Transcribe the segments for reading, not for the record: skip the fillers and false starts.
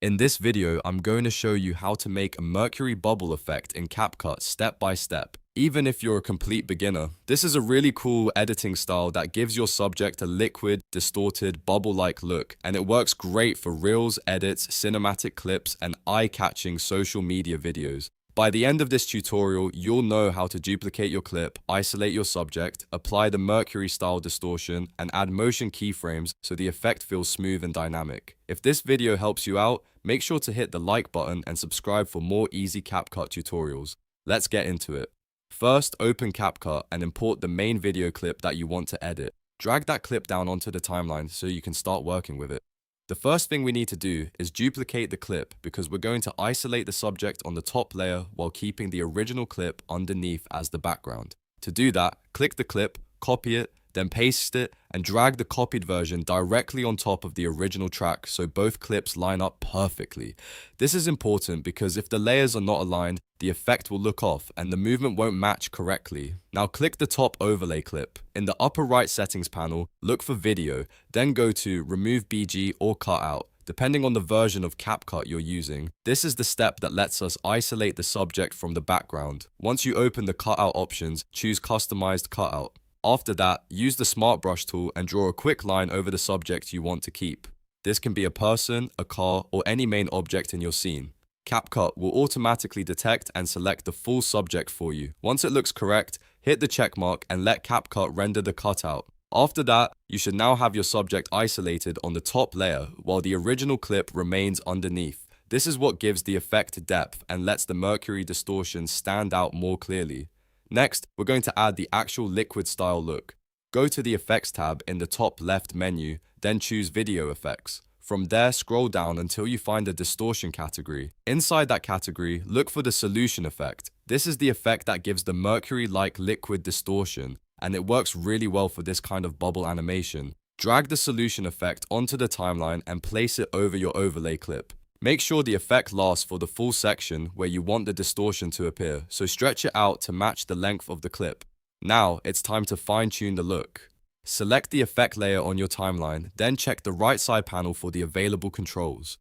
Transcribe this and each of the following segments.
In this video, I'm going to show you how to make a Mercury bubble effect in CapCut step by step. Even if you're a complete beginner, this is a really cool editing style that gives your subject a liquid, distorted, bubble-like look, and it works great for reels, edits, cinematic clips, and eye-catching social media videos. By the end of this tutorial, you'll know how to duplicate your clip, isolate your subject, apply the Mercury style distortion, and add motion keyframes so the effect feels smooth and dynamic. If this video helps you out, make sure to hit the like button and subscribe for more easy CapCut tutorials. Let's get into it. First, open CapCut and import the main video clip that you want to edit. Drag that clip down onto the timeline so you can start working with it. The first thing we need to do is duplicate the clip because we're going to isolate the subject on the top layer while keeping the original clip underneath as the background. To do that, click the clip, copy it, then paste it and drag the copied version directly on top of the original track so both clips line up perfectly. This is important because if the layers are not aligned, the effect will look off and the movement won't match correctly. Now click the top overlay clip. In the upper right settings panel, look for video, then go to remove BG or cutout, depending on the version of CapCut you're using. This is the step that lets us isolate the subject from the background. Once you open the cutout options, choose customized cutout. After that, use the Smart Brush tool and draw a quick line over the subject you want to keep. This can be a person, a car, or any main object in your scene. CapCut will automatically detect and select the full subject for you. Once it looks correct, hit the check mark and let CapCut render the cutout. After that, you should now have your subject isolated on the top layer while the original clip remains underneath. This is what gives the effect depth and lets the Mercury distortion stand out more clearly. Next, we're going to add the actual liquid style look. Go to the Effects tab in the top left menu, then choose Video Effects. From there, scroll down until you find the Distortion category. Inside that category, look for the Solution effect. This is the effect that gives the Mercury-like liquid distortion, and it works really well for this kind of bubble animation. Drag the Solution effect onto the timeline and place it over your overlay clip. Make sure the effect lasts for the full section where you want the distortion to appear, so stretch it out to match the length of the clip. Now, it's time to fine-tune the look. Select the effect layer on your timeline, then check the right side panel for the available controls.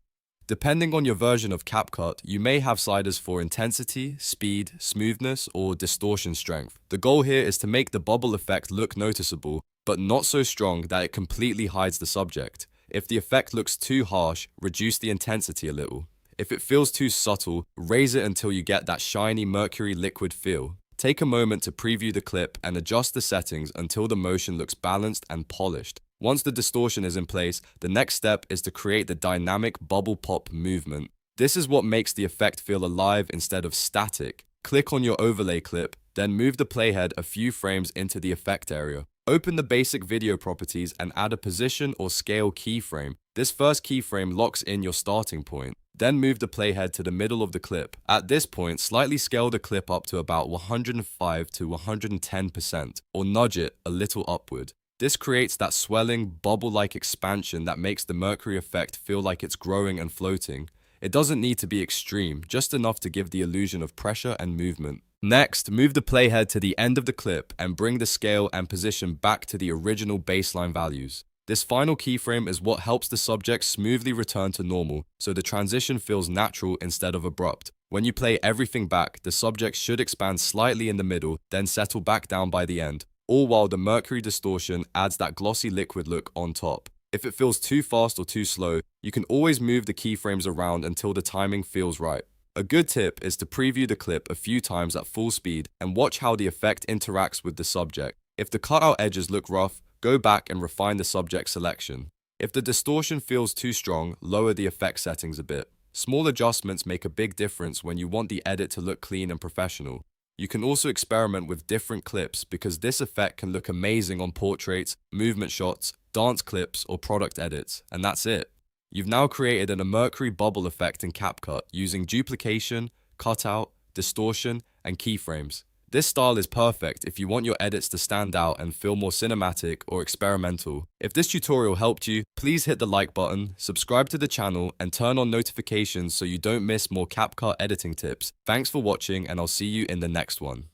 Depending on your version of CapCut, you may have sliders for intensity, speed, smoothness, or distortion strength. The goal here is to make the bubble effect look noticeable, but not so strong that it completely hides the subject. If the effect looks too harsh, reduce the intensity a little. If it feels too subtle, raise it until you get that shiny Mercury liquid feel. Take a moment to preview the clip and adjust the settings until the motion looks balanced and polished. Once the distortion is in place, the next step is to create the dynamic bubble pop movement. This is what makes the effect feel alive instead of static. Click on your overlay clip, then move the playhead a few frames into the effect area. Open the basic video properties and add a position or scale keyframe. This first keyframe locks in your starting point. Then move the playhead to the middle of the clip. At this point, slightly scale the clip up to about 105 to 110%, or nudge it a little upward. This creates that swelling, bubble-like expansion that makes the Mercury effect feel like it's growing and floating. It doesn't need to be extreme, just enough to give the illusion of pressure and movement. Next, move the playhead to the end of the clip and bring the scale and position back to the original baseline values. This final keyframe is what helps the subject smoothly return to normal, so the transition feels natural instead of abrupt. When you play everything back, the subject should expand slightly in the middle, then settle back down by the end, all while the Mercury distortion adds that glossy liquid look on top. If it feels too fast or too slow, you can always move the keyframes around until the timing feels right. A good tip is to preview the clip a few times at full speed and watch how the effect interacts with the subject. If the cutout edges look rough, go back and refine the subject selection. If the distortion feels too strong, lower the effect settings a bit. Small adjustments make a big difference when you want the edit to look clean and professional. You can also experiment with different clips because this effect can look amazing on portraits, movement shots, dance clips, or product edits, and that's it. You've now created a Mercury bubble effect in CapCut using duplication, cutout, distortion, and keyframes. This style is perfect if you want your edits to stand out and feel more cinematic or experimental. If this tutorial helped you, please hit the like button, subscribe to the channel, and turn on notifications so you don't miss more CapCut editing tips. Thanks for watching, and I'll see you in the next one.